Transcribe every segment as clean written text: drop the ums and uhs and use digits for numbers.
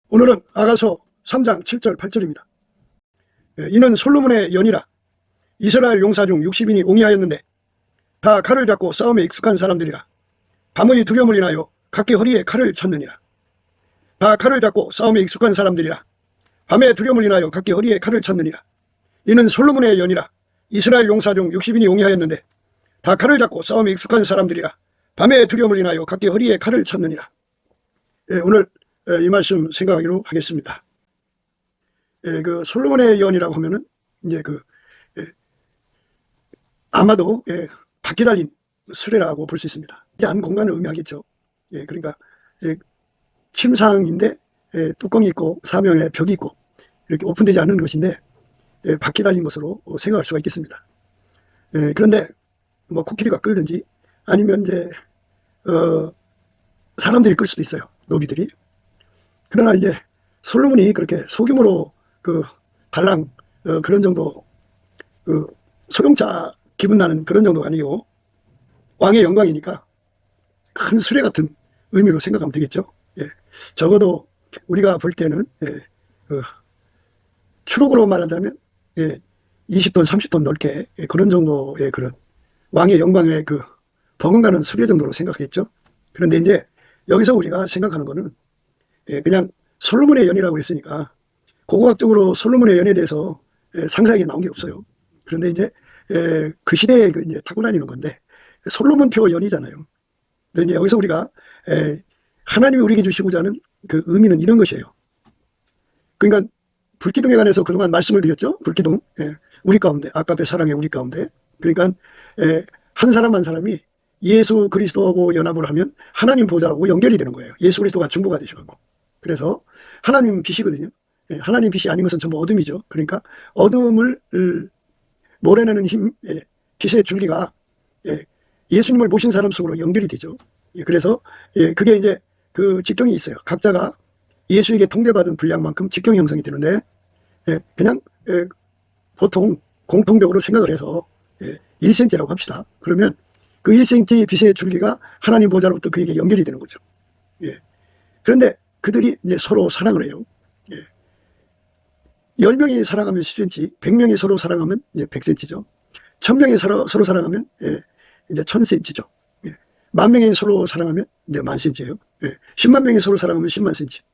오늘은 아가서 3장 7절 8절입니다. 이는 솔로몬의 연이라. 이스라엘 용사 중 60인이 옹이하였는데 다 칼을 잡고 싸움에 익숙한 사람들이라. 밤의 두려움을 인하여 각기 허리에 칼을 찼느니라. 다 칼을 잡고 싸움에 익숙한 사람들이라. 밤의 두려움을 인하여 각기 허리에 칼을 찼느니라. 이는 솔로몬의 연이라. 이스라엘 용사 중 60인이 옹이하였는데 다 칼을 잡고 싸움에 익숙한 사람들이라. 밤의 두려움을 인하여 각기 허리에 칼을 찼느니라. 오늘 이 말씀 생각하기로 하겠습니다. 그 솔로몬의 연이라고 하면은 이제 아마도 바퀴 달린 수레라고 볼 수 있습니다. 안 공간을 의미하겠죠. 그러니까 침상인데 뚜껑이 있고 사면에 벽이 있고 이렇게 오픈되지 않은 것인데 바퀴 달린 것으로 생각할 수가 있겠습니다. 그런데 뭐 코끼리가 끌든지 아니면 이제 사람들이 끌 수도 있어요. 노비들이. 그러나 이제 솔로몬이 그렇게 소규모로 달랑 그런 정도 소형차 기분 나는 그런 정도가 아니고 왕의 영광이니까 큰 수레 같은 의미로 생각하면 되겠죠. 적어도 우리가 볼 때는 추록으로 말하자면 20톤 30톤 넓게 그런 정도의 그런 왕의 영광의 버금가는 수레 정도로 생각했죠. 그런데 이제 여기서 우리가 생각하는 거는 그냥 솔로몬의 연이라고 했으니까 고고학적으로 솔로몬의 연에 대해서 상세하게 나온 게 없어요. 그런데 이제 그 시대에 이제 타고 다니는 건데 솔로몬표 연이잖아요. 근데 이제 여기서 우리가 하나님이 우리에게 주시고자 하는 그 의미는 이런 것이에요. 그러니까 불기둥에 관해서 그동안 말씀을 드렸죠. 불기둥 우리 가운데 아까의 사랑의 우리 가운데 그러니까 한 사람 한 사람이 예수 그리스도하고 연합을 하면 하나님 보좌하고 연결이 되는 거예요. 예수 그리스도가 중보가 되셔가지고. 그래서 하나님 빛이거든요. 하나님 빛이 아닌 것은 전부 어둠이죠. 그러니까 어둠을 몰아내는 힘, 빛의 줄기가 예수님을 모신 사람 속으로 연결이 되죠. 그래서 그게 이제 그 직경이 있어요. 각자가 예수에게 통대받은 분량만큼 직경 형성이 되는데 그냥 보통 공통적으로 생각을 해서 1cm라고 합시다. 그러면 그 1cm 빛의 줄기가 하나님 보좌로부터 그에게 연결이 되는 거죠. 그런데 그들이 이제 서로 사랑을 해요. 10명이 사랑하면 10cm, 100명이 서로 사랑하면 이제 100cm죠. 1000명이 서로 사랑하면 이제 1000cm죠. 10,000명이 서로 사랑하면 이제 10,000cm예요. 10만 명이 서로 사랑하면 10만 cm.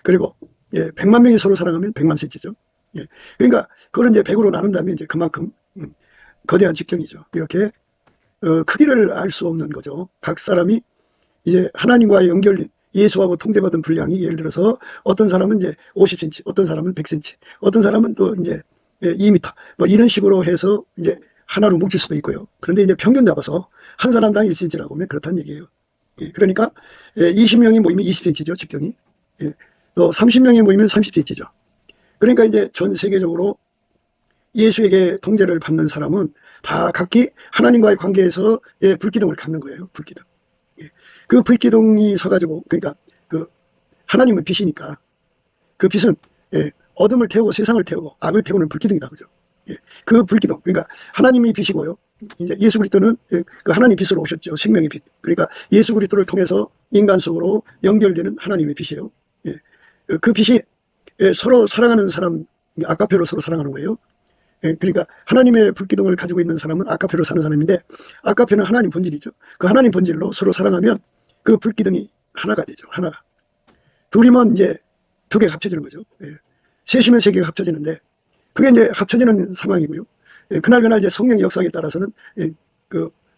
그리고 100만 명이 서로 사랑하면 100만 cm죠. 그러니까 그걸 이제 100으로 나눈다면 이제 그만큼 거대한 직경이죠. 이렇게 크기를 알 수 없는 거죠. 각 사람이 이제 하나님과의 연결된 예수하고 통제받은 분량이 예를 들어서 어떤 사람은 이제 50cm, 어떤 사람은 100cm, 어떤 사람은 또 이제 2m, 뭐 이런 식으로 해서 이제 하나로 뭉칠 수도 있고요. 그런데 이제 평균 잡아서 한 사람당 1cm라고 하면 그렇다는 얘기예요. 그러니까 20명이 모이면 20cm죠, 직경이. 또 30명이 모이면 30cm죠. 그러니까 이제 전 세계적으로 예수에게 통제를 받는 사람은 다 각기 하나님과의 관계에서 불기둥을 갖는 거예요. 불기둥. 그 불기둥이 서가지고 그러니까 하나님은 빛이니까 그 빛은 어둠을 태우고 세상을 태우고 악을 태우는 불기둥이다, 그죠? 그 불기둥 그러니까 하나님이 빛이고요. 이제 예수 그리스도는 그 하나님 빛으로 오셨죠. 생명의 빛. 그러니까 예수 그리스도를 통해서 인간 속으로 연결되는 하나님의 빛이에요. 그 빛이 서로 사랑하는 사람 아까페로 서로 사랑하는 거예요. 그러니까 하나님의 불기둥을 가지고 있는 사람은 아까페로 사는 사람인데 아까페는 하나님 본질이죠. 그 하나님 본질로 서로 사랑하면 그 불기둥이 하나가 되죠. 하나가. 둘이면 이제 두 개가 합쳐지는 거죠. 셋이면 세 개가 합쳐지는데 그게 이제 합쳐지는 상황이고요. 그날 이제 성령의 역사에 따라서는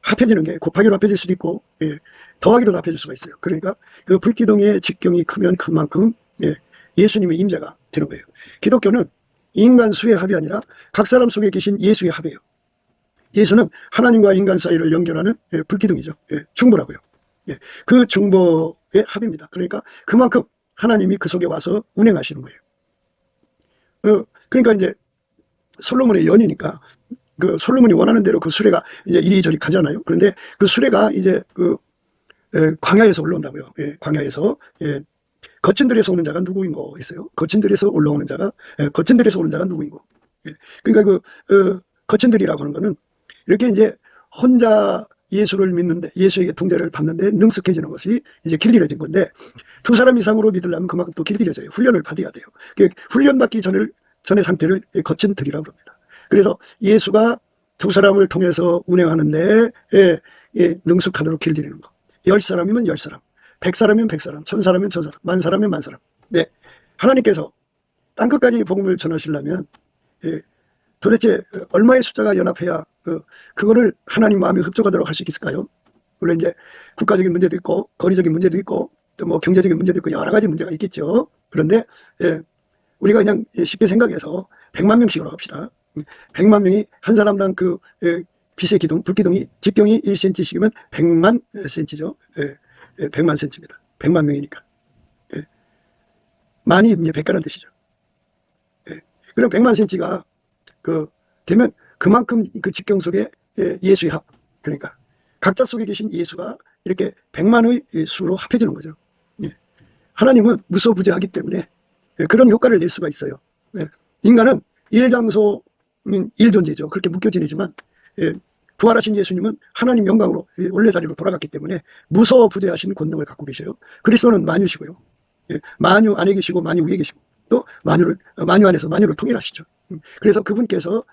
합해지는 게 곱하기로 합해질 수도 있고 더하기로 합해질 수가 있어요. 그러니까 그 불기둥의 직경이 크면 큰 만큼 예수님의 임재가 되는 거예요. 기독교는 인간 수의 합이 아니라 각 사람 속에 계신 예수의 합이에요. 예수는 하나님과 인간 사이를 연결하는 불기둥이죠. 중보라고요. 그 중보의 합입니다. 그러니까 그만큼 하나님이 그 속에 와서 운행하시는 거예요. 그러니까 이제 솔로몬의 연이니까 그 솔로몬이 원하는 대로 그 수레가 이제 이리저리 가잖아요. 그런데 그 수레가 이제 광야에서 올라온다고요. 광야에서 거친 들에서 오는 자가 누구인고 있어요. 거친 들에서 올라오는 자가 거친 들에서 오는 자가 누구인고. 그러니까 거친 들이라고 하는 거는 이렇게 이제 혼자 예수를 믿는데, 예수에게 통제를 받는데 능숙해지는 것이 이제 길들여진 건데, 두 사람 이상으로 믿으려면 그만큼 또 길들여져요. 훈련을 받아야 돼요. 훈련받기 전의 상태를 거친 들이라고 합니다. 그래서 예수가 두 사람을 통해서 운행하는데 능숙하도록 길들이는 거. 10사람이면 10사람, 100사람이면 100사람, 1000사람이면 1000사람, 10,000사람이면 10,000사람. 네. 하나님께서 땅끝까지 복음을 전하시려면 도대체 얼마의 숫자가 연합해야 그거를 하나님 마음에 흡족하도록 할 수 있을까요? 물론 이제 국가적인 문제도 있고 거리적인 문제도 있고 또 뭐 경제적인 문제도 있고 여러 가지 문제가 있겠죠. 그런데 우리가 그냥 쉽게 생각해서 100만 명씩으로 합시다. 100만 명이 한 사람당 그 빛의 기둥, 불기둥이 직경이 1cm씩이면 100만 cm죠. 100만 cm입니다. 100만 명이니까. 만이 이제 100가라는 뜻이죠. 그럼 100만 cm가 되면 그만큼 그 직경 속에 예수의 합, 그러니까 각자 속에 계신 예수가 이렇게 100만의 수로 합해지는 거죠. 하나님은 무소부재하기 때문에 그런 효과를 낼 수가 있어요. 인간은 일장소인 일존재죠. 그렇게 묶여 지내지만 부활하신 예수님은 하나님 영광으로 원래 자리로 돌아갔기 때문에 무소부재하신 권능을 갖고 계셔요. 그리스도는 만유시고요. 만유 안에 계시고 만유 위에 계시고 또 만유 안에서 만유를 통일하시죠. 그래서 그분께서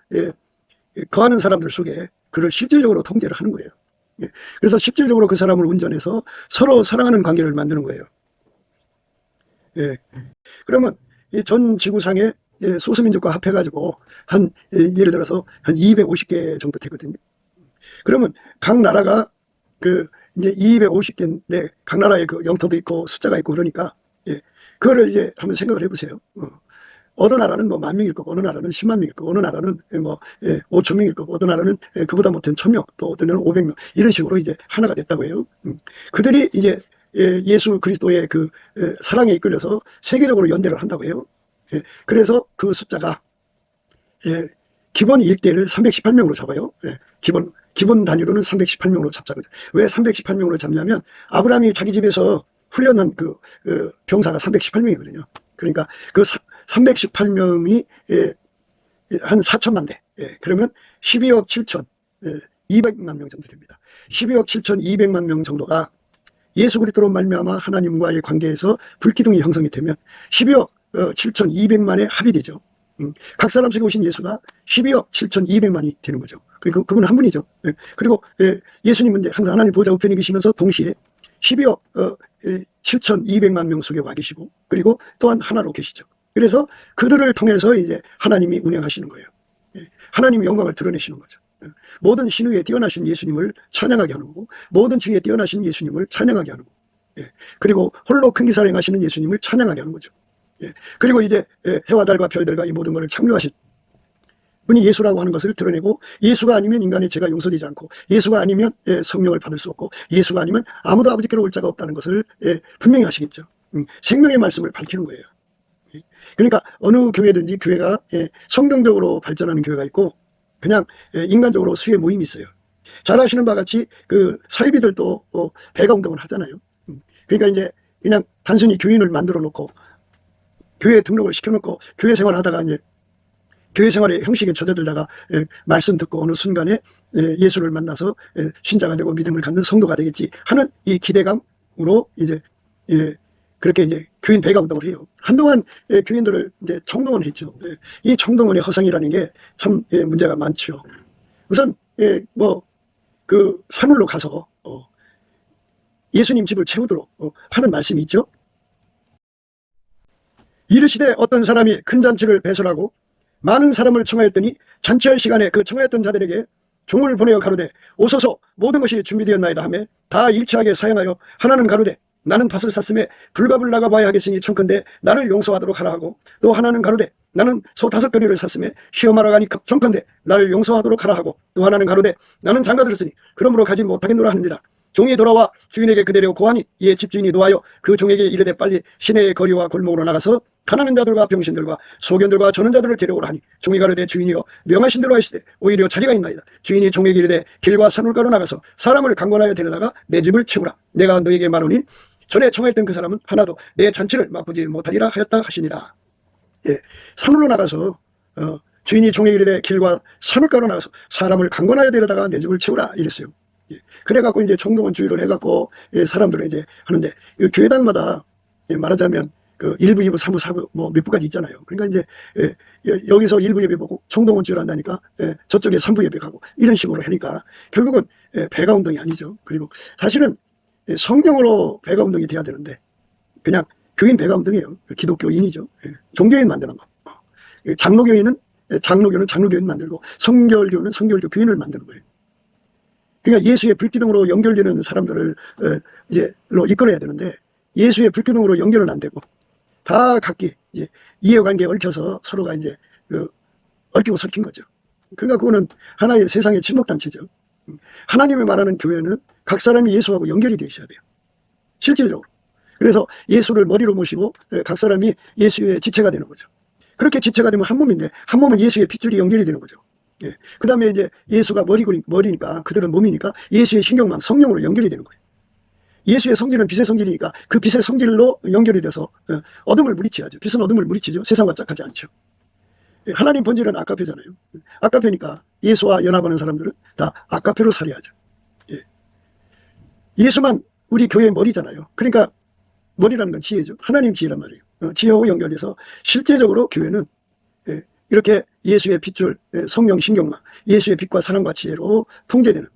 거하는 사람들 속에 그를 실질적으로 통제를 하는 거예요. 그래서 실질적으로 그 사람을 운전해서 서로 사랑하는 관계를 만드는 거예요. 그러면 전 지구상에 소수민족과 합해가지고 예를 들어서 한 250개 정도 되거든요. 그러면 각 나라가 이제 250개인데 각 나라에 그 영토도 있고 숫자가 있고 그러니까 그거를 이제 한번 생각을 해보세요. 어느 나라는 뭐 10,000명일 거고, 어느 나라는 10만 명일 거고, 어느 나라는 뭐 5,000명일 거고, 어느 나라는 그보다 못한 1,000명, 또 어떤 데는 500명 이런 식으로 이제 하나가 됐다고 해요. 그들이 이제 예수 그리스도의 그 사랑에 이끌려서 세계적으로 연대를 한다고 해요. 그래서 그 숫자가 기본 일대를 318명으로 잡아요. 기본 단위로는 318명으로 잡자고요. 왜 318명으로 잡냐면 아브라함이 자기 집에서 훈련한 그 병사가 318명이거든요. 그러니까 그 318명이 한 4천만 대. 그러면 12억 7천 200만 명 정도 됩니다. 12억 7천 200만 명 정도가 예수 그리스도로 말미암아 하나님과의 관계에서 불기둥이 형성이 되면 12억 7천 200만의 합이 되죠. 각 사람 속에 오신 예수가 12억 7천 2백만이 되는 거죠. 그분 한 분이죠. 그리고 예수님은 이제 항상 하나님 보좌 우편에 계시면서 동시에 12억 7천 2백만 명 속에 와 계시고 그리고 또한 하나로 계시죠. 그래서 그들을 통해서 이제 하나님이 운행하시는 거예요. 하나님의 영광을 드러내시는 거죠. 모든 신위에 뛰어나신 예수님을 찬양하게 하는 거고 모든 중에 뛰어나신 예수님을 찬양하게 하는 거고 그리고 홀로 큰 기사를 행하시는 예수님을 찬양하게 하는 거죠. 그리고 이제 해와 달과 별들과 이 모든 것을 창조하신 분이 예수라고 하는 것을 드러내고 예수가 아니면 인간의 죄가 용서되지 않고 예수가 아니면 성령을 받을 수 없고 예수가 아니면 아무도 아버지께로 올 자가 없다는 것을 분명히 하시겠죠. 생명의 말씀을 밝히는 거예요. 그러니까 어느 교회든지 교회가 성경적으로 발전하는 교회가 있고 그냥 인간적으로 수의 모임이 있어요. 잘 아시는 바와 같이 그 사이비들도 배가 운동을 하잖아요. 그러니까 이제 그냥 단순히 교인을 만들어 놓고 교회에 등록을 시켜놓고 교회 생활하다가 이제 교회 생활의 형식에 젖어들다가 말씀 듣고 어느 순간에 예수를 만나서 신자가 되고 믿음을 갖는 성도가 되겠지 하는 이 기대감으로 이제 그렇게 이제 교인 배가 운동을 해요. 한동안 교인들을 이제 총동원 했죠. 이 총동원의 허상이라는 게 참 문제가 많죠. 우선 뭐 그 산울로 가서 예수님 집을 채우도록 하는 말씀이 있죠. 이르시되 어떤 사람이 큰 잔치를 배설하고 많은 사람을 청하였더니 잔치할 시간에 그 청하였던 자들에게 종을 보내어 가로되 오소서 모든 것이 준비되었나이다 하며 다 일치하게 사용하여 하나는 가로되 나는 밭을 샀음에 불갑을 나가봐야 하겠으니 청컨대 나를 용서하도록 하라 하고 또 하나는 가로되 나는 소 5거리를 샀음에 시험하러 가니 청컨대 나를 용서하도록 하라 하고 또 하나는 가로되 나는 장가 들었으니 그러므로 가지 못하겠노라 하느니라. 종이 돌아와 주인에게 그대로 고하니 이에 집주인이 노하여 그 종에게 이르되 빨리 시내의 거리와 골목으로 나가서 가난한 자들과 병신들과 소견들과 저는 자들을 데려오라 하니 종이 가로되 주인이여 명하신 대로 하시되 오히려 자리가 있나이다. 주인이 종에게 이르되 길과 산울가로 나가서 사람을 강권하여 데려다가 내 집을 채우라. 내가 너에게 말하니 전에 청하였던 그 사람은 하나도 내 잔치를 맛보지 못하리라 하였다 하시니라. 산울로 나가서 주인이 종에게 이르되 길과 산울가로 나가서 사람을 강권하여 데려다가 내 집을 채우라 이랬어요. 그래갖고 이제 총동원주의를 해갖고 사람들을 이제 하는데, 교회당마다 말하자면 그 1부, 2부, 3부, 4부 뭐 몇 부까지 있잖아요. 그러니까 이제 여기서 1부 예배 보고 총동원주의를 한다니까 저쪽에 3부 예배 가고 이런 식으로 하니까 결국은 배가 운동이 아니죠. 그리고 사실은 성경으로 배가 운동이 돼야 되는데 그냥 교인 배가 운동이에요. 기독교인이죠. 종교인 만드는 거. 장로교인은 장로교인 만들고 성결교는 성결교 교인을 만드는 거예요. 그러니까 예수의 불기둥으로 연결되는 사람들을 이제로 이끌어야 되는데 예수의 불기둥으로 연결은 안 되고 다 각기 이해관계에 얽혀서 서로가 이제 얽히고 설킨 거죠. 그러니까 그거는 하나의 세상의 침묵단체죠. 하나님이 말하는 교회는 각 사람이 예수하고 연결이 되어 있어야 돼요. 실질적으로. 그래서 예수를 머리로 모시고 각 사람이 예수의 지체가 되는 거죠. 그렇게 지체가 되면 한 몸인데 한 몸은 예수의 핏줄이 연결이 되는 거죠. 그 다음에 이제 예수가 머리니까 그들은 몸이니까 예수의 신경망 성령으로 연결이 되는 거예요. 예수의 성질은 빛의 성질이니까 그 빛의 성질로 연결이 돼서 어둠을 물리쳐야죠. 빛은 어둠을 물리치죠. 세상과 짝하지 않죠. 하나님 본질은 아까페잖아요. 아까페니까 예수와 연합하는 사람들은 다 아까페로 살아야죠. 예수만 우리 교회의 머리잖아요. 그러니까 머리라는 건 지혜죠. 하나님 지혜란 말이에요. 지혜하고 연결돼서 실제적으로 교회는 이렇게 예수의 핏줄, 성령 신경망, 예수의 빛과 사랑과 지혜로 통제되는,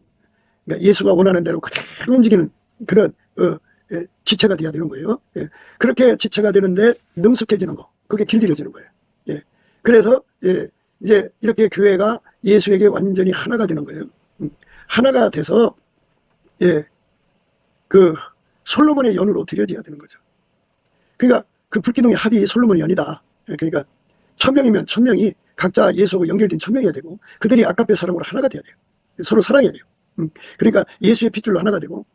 그러니까 예수가 원하는 대로 그대로 움직이는 그런 지체가 돼야 되는 거예요. 그렇게 지체가 되는데 능숙해지는 거, 그게 길들여지는 거예요. 그래서 이제 이렇게 교회가 예수에게 완전히 하나가 되는 거예요. 하나가 돼서 그 솔로몬의 연으로 드려져야 되는 거죠. 그러니까 그 불기둥의 합이 솔로몬의 연이다. 그러니까 1000명이면 1000명이 각자 예수하고 연결된 1000명이어야 되고 그들이 아까페 사랑으로 하나가 돼야 돼요. 서로 사랑해야 돼요. 그러니까 예수의 핏줄로 하나가 되고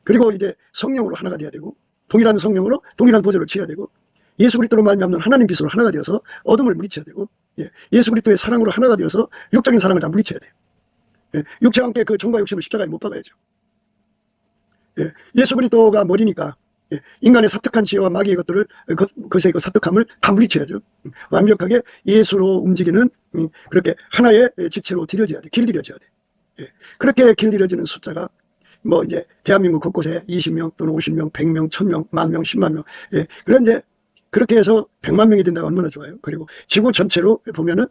그리고 이제 성령으로 하나가 돼야 되고 동일한 성령으로 동일한 보좌를 취해야 되고 예수 그리스도로 말미암는 하나님 빛으로 하나가 되어서 어둠을 물리쳐야 되고 예수 그리스도의 사랑으로 하나가 되어서 육적인 사랑을 다 물리쳐야 돼요. 육체와 함께 그 종과 욕심을 십자가에 못 박아야죠. 예수 그리스도가 머리니까 인간의 사특한 지혜와 마귀의 것들을 그것의 그 사특함을 다 물리쳐야죠. 완벽하게 예수로 움직이는 그렇게 하나의 지체로 들여져야 돼. 길들여져야 돼. 그렇게 길들여지는 숫자가 뭐 이제 대한민국 곳곳에 20명 또는 50명, 100명, 1000명, 10,000명, 10만 명. 그런 이제 그렇게 해서 100만 명이 된다면 얼마나 좋아요. 그리고 지구 전체로 보면은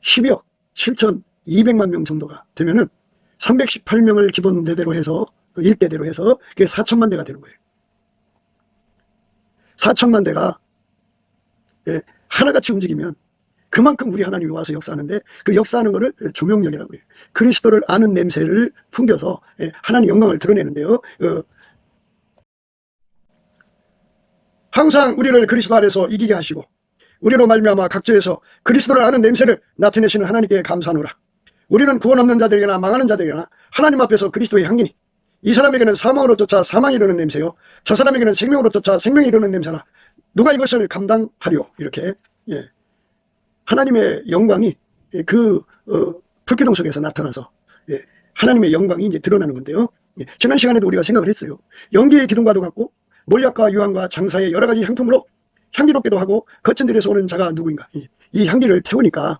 12억 7,200만 명 정도가 되면은 318명을 기본 대대로 해서 일대대로 해서 그게 4천만 대가 되는 거예요. 4천만 대가 하나같이 움직이면 그만큼 우리 하나님이 와서 역사하는데 그 역사하는 거를 조명력이라고 해요. 그리스도를 아는 냄새를 풍겨서 하나님 영광을 드러내는데요. 항상 우리를 그리스도 안에서 이기게 하시고 우리로 말미암아 각처에서 그리스도를 아는 냄새를 나타내시는 하나님께 감사하노라. 우리는 구원 없는 자들이나 망하는 자들이나 하나님 앞에서 그리스도의 향기니 이 사람에게는 사망으로 쫓아 사망이 이르는 냄새요 저 사람에게는 생명으로 쫓아 생명이 이르는 냄새라. 누가 이것을 감당하리요. 이렇게 하나님의 영광이 그 불기둥 속에서 나타나서 하나님의 영광이 이제 드러나는 건데요. 지난 시간에도 우리가 생각을 했어요. 연기의 기둥과도 같고 몰약과 유황과 장사의 여러 가지 향품으로 향기롭게도 하고 거친 들에서 오는 자가 누구인가. 이 향기를 태우니까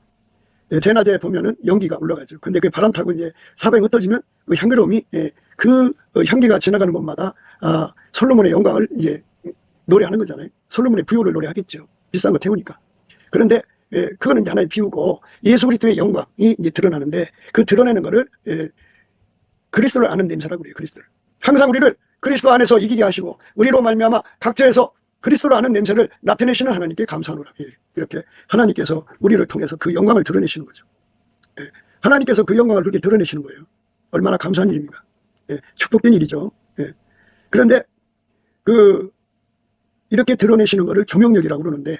대낮에 보면은 연기가 올라가죠. 근데 그 바람 타고 이제 사방이 흩어지면 그 향기로움이 그 향기가 지나가는 곳마다 솔로몬의 영광을 이제 노래하는 거잖아요. 솔로몬의 부요를 노래하겠죠. 비싼 거 태우니까. 그런데 그거는 이제 하나의 비유고 예수 그리스도의 영광이 이제 드러나는데 그 드러내는 거를 그리스도를 아는 냄새라고 그래요. 그리스도를. 항상 우리를 그리스도 안에서 이기게 하시고 우리로 말미암아 각처에서 그리스도를 아는 냄새를 나타내시는 하나님께 감사하노라. 이렇게 하나님께서 우리를 통해서 그 영광을 드러내시는 거죠. 하나님께서 그 영광을 그렇게 드러내시는 거예요. 얼마나 감사한 일입니까? 축복된 일이죠. 그런데 이렇게 드러내시는 것을 조명력이라고 그러는데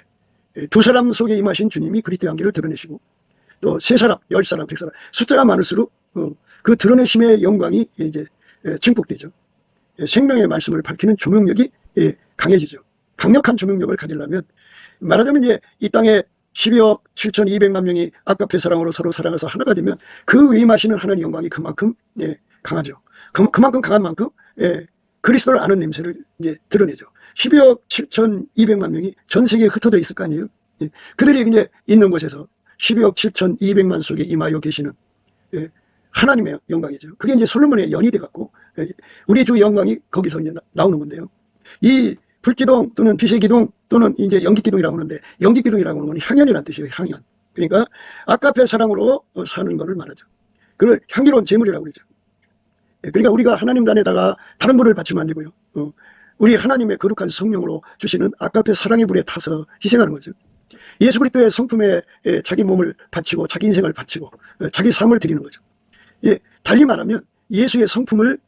두 사람 속에 임하신 주님이 그리스도의 향기를 드러내시고 또 세 사람, 10사람, 100사람 숫자가 많을수록 그 드러내심의 영광이 이제 증폭되죠. 생명의 말씀을 밝히는 조명력이 강해지죠. 강력한 조명력을 가지려면 말하자면 이제 이 땅에 12억 7,200만 명이 아까페 사랑으로 서로 사랑해서 하나가 되면 그 위임하시는 하나님의 영광이 그만큼 강하죠. 그만큼 강한 만큼 그리스도를 아는 냄새를 이제 드러내죠. 12억 7,200만 명이 전 세계에 흩어져 있을 거 아니에요. 그들이 이제 있는 곳에서 12억 7,200만 속에 임하여 계시는 하나님의 영광이죠. 그게 이제 솔로몬의 연이 돼갖고 우리 주 영광이 거기서 이제 나오는 건데요. 이 불기둥 또는 빛의 기둥 또는 이제 연기기둥이라고 하는데, 연기기둥이라고 하는 건 향연이라는 뜻이에요. 향연. 그러니까 아까페 사랑으로 사는 것을 말하죠. 그걸 향기로운 제물이라고 그러죠. 그러니까 우리가 하나님 단에다가 다른 불을 바치면 안 되고요. 우리 하나님의 거룩한 성령으로 주시는 아까페 사랑의 불에 타서 희생하는 거죠. 예수 그리스도의 성품에 자기 몸을 바치고 자기 인생을 바치고 자기 삶을 드리는 거죠. 달리 말하면 예수의 성품을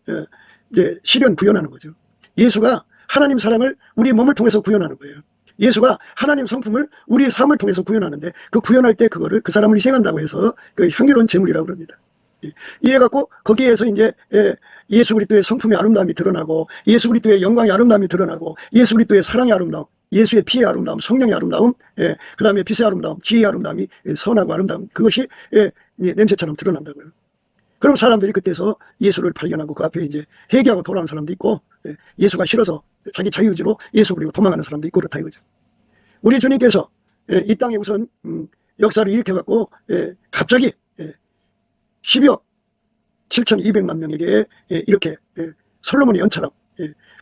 이제 실현 구현하는 거죠. 예수가 하나님 사랑을 우리 몸을 통해서 구현하는 거예요. 예수가 하나님 성품을 우리의 삶을 통해서 구현하는데, 그 구현할 때 그거를 그 사람을 희생한다고 해서 그 향기로운 제물이라고 그럽니다. 이래갖고 거기에서 이제 예수 그리스도의 성품의 아름다움이 드러나고, 예수 그리스도의 영광의 아름다움이 드러나고, 예수 그리스도의 사랑의 아름다움, 예수의 피의 아름다움, 성령의 아름다움, 그 다음에 빛의 아름다움, 지혜의 아름다움이, 선하고 아름다움, 그것이 냄새처럼 드러난다고요. 그럼 사람들이 그때서 예수를 발견하고 그 앞에 이제 회개하고 돌아오는 사람도 있고, 예수가 싫어서 자기 자유의지로 예수 그리고 도망가는 사람도 있고 그렇다 이거죠. 우리 주님께서 이 땅에 우선 역사를 일으켜갖고 갑자기 12억 7,200만 명에게 이렇게 솔로몬의 연처럼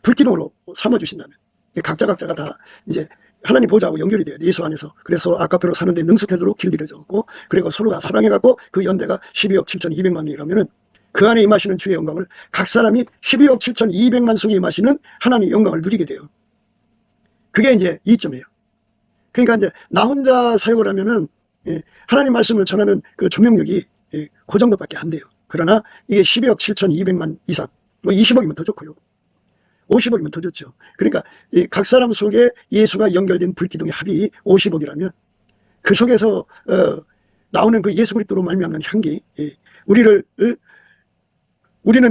불기둥으로 삼아주신다면, 각자가 다 이제 하나님 보좌하고 연결이 돼요. 예수 안에서. 그래서 아까페로 사는데 능숙해도록 길들여졌고, 그리고 서로가 사랑해갖고 그 연대가 12억 7,200만 명이라면은 그 안에 임하시는 주의 영광을 각 사람이 12억 7,200만 속에 임하시는 하나님의 영광을 누리게 돼요. 그게 이제 이점이에요. 그러니까 이제 나 혼자 사역을 하면은 하나님 말씀을 전하는 그 조명력이 그 정도밖에 안 돼요. 그러나 이게 12억 7,200만 이상, 뭐 20억이면 더 좋고요. 50억이면 더 좋죠. 그러니까 각 사람 속에 예수가 연결된 불기둥의 합이 50억이라면 그 속에서 나오는 그 예수 그리스도로 말미암는 향기, 우리는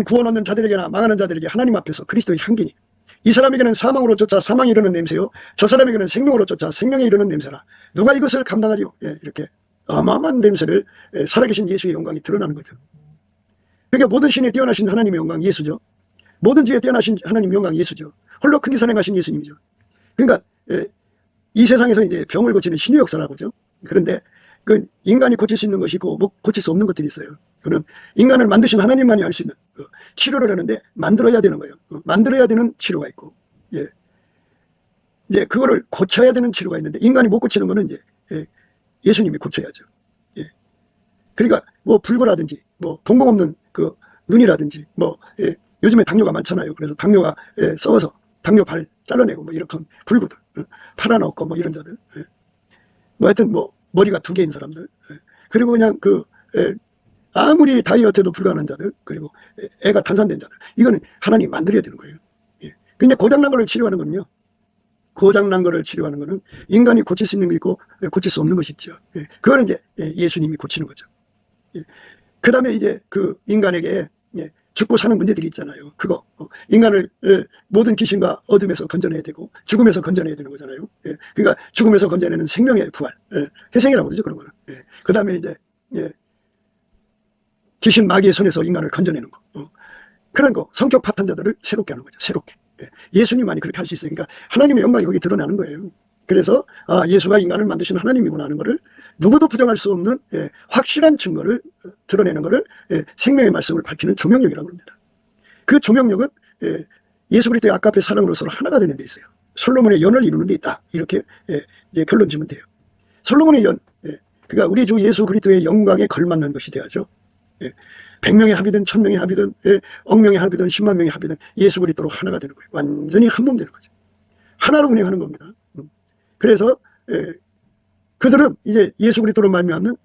구원 얻는 자들에게나 망하는 자들에게 하나님 앞에서 그리스도의 향기니, 이 사람에게는 사망으로 쫓아 사망이 이르는 냄새요, 저 사람에게는 생명으로 쫓아 생명에 이르는 냄새라. 누가 이것을 감당하리요? 이렇게 어마어마한 냄새를 살아계신 예수의 영광이 드러나는 거죠. 그러니까 모든 신에 뛰어나신 하나님의 영광 예수죠. 모든 지에 뛰어나신 하나님 영광 예수죠. 홀로 큰 기사에 가신 예수님이죠. 그러니까 이 세상에서 이제 병을 고치는 신유 역사라고 하죠. 그런데 그 인간이 고칠 수 있는 것이 있고 뭐 고칠 수 없는 것들이 있어요. 그는 인간을 만드신 하나님만이 할 수 있는 치료를 하는데 만들어야 되는 거예요. 만들어야 되는 치료가 있고, 이제 그거를 고쳐야 되는 치료가 있는데, 인간이 못 고치는 거는 이제 예수님이 고쳐야죠. 그러니까 뭐 불고라든지 뭐 동공 없는 그 눈이라든지 뭐 요즘에 당뇨가 많잖아요. 그래서 당뇨가 썩어서 당뇨 발 잘라내고 뭐 이렇게 불구들, 팔아넣고 뭐 이런 자들, 뭐 하여튼 뭐 머리가 2개인 사람들, 그리고 그냥 아무리 다이어트도 불가능한 자들, 그리고 애가 탄산된 자들, 이거는 하나님 만들어야 되는 거예요. 근데 고장난 거를 치료하는 거는요, 고장난 거를 치료하는 거는 인간이 고칠 수 있는 게 있고 고칠 수 없는 것이 있죠. 그거는 이제 예수님이 고치는 거죠. 그 다음에 이제 그 인간에게 죽고 사는 문제들이 있잖아요. 그거 인간을 모든 귀신과 어둠에서 건져내야 되고 죽음에서 건져내야 되는 거잖아요. 그러니까 죽음에서 건져내는 생명의 부활, 회생이라고 그러죠. 그런 거는. 그 다음에 이제 귀신 마귀의 손에서 인간을 건져내는 거, 그런 거, 성격 파탄자들을 새롭게 하는 거죠. 새롭게. 예수님만이 그렇게 할 수 있어요. 그러니까 하나님의 영광이 거기 드러나는 거예요. 그래서 예수가 인간을 만드신 하나님이구나 하는 것을 누구도 부정할 수 없는 확실한 증거를 드러내는 것을 생명의 말씀을 밝히는 조명력이라고 합니다. 그 조명력은 예수 그리스도의 아까페 사랑으로서 하나가 되는 데 있어요. 솔로몬의 연을 이루는 데 있다. 이렇게 이제 결론 지면 돼요. 솔로몬의 연, 그러니까 우리 주 예수 그리스도의 영광에 걸맞는 것이 돼야죠. 100명의 합이든 1000명의 합이든 10,000명의 합이든 10만 명의 합이든 예수 그리스도로 하나가 되는 거예요. 완전히 한 몸 되는 거죠. 하나로 운행하는 겁니다. 그래서 그들은 이제 예수 그리스도로 말미암는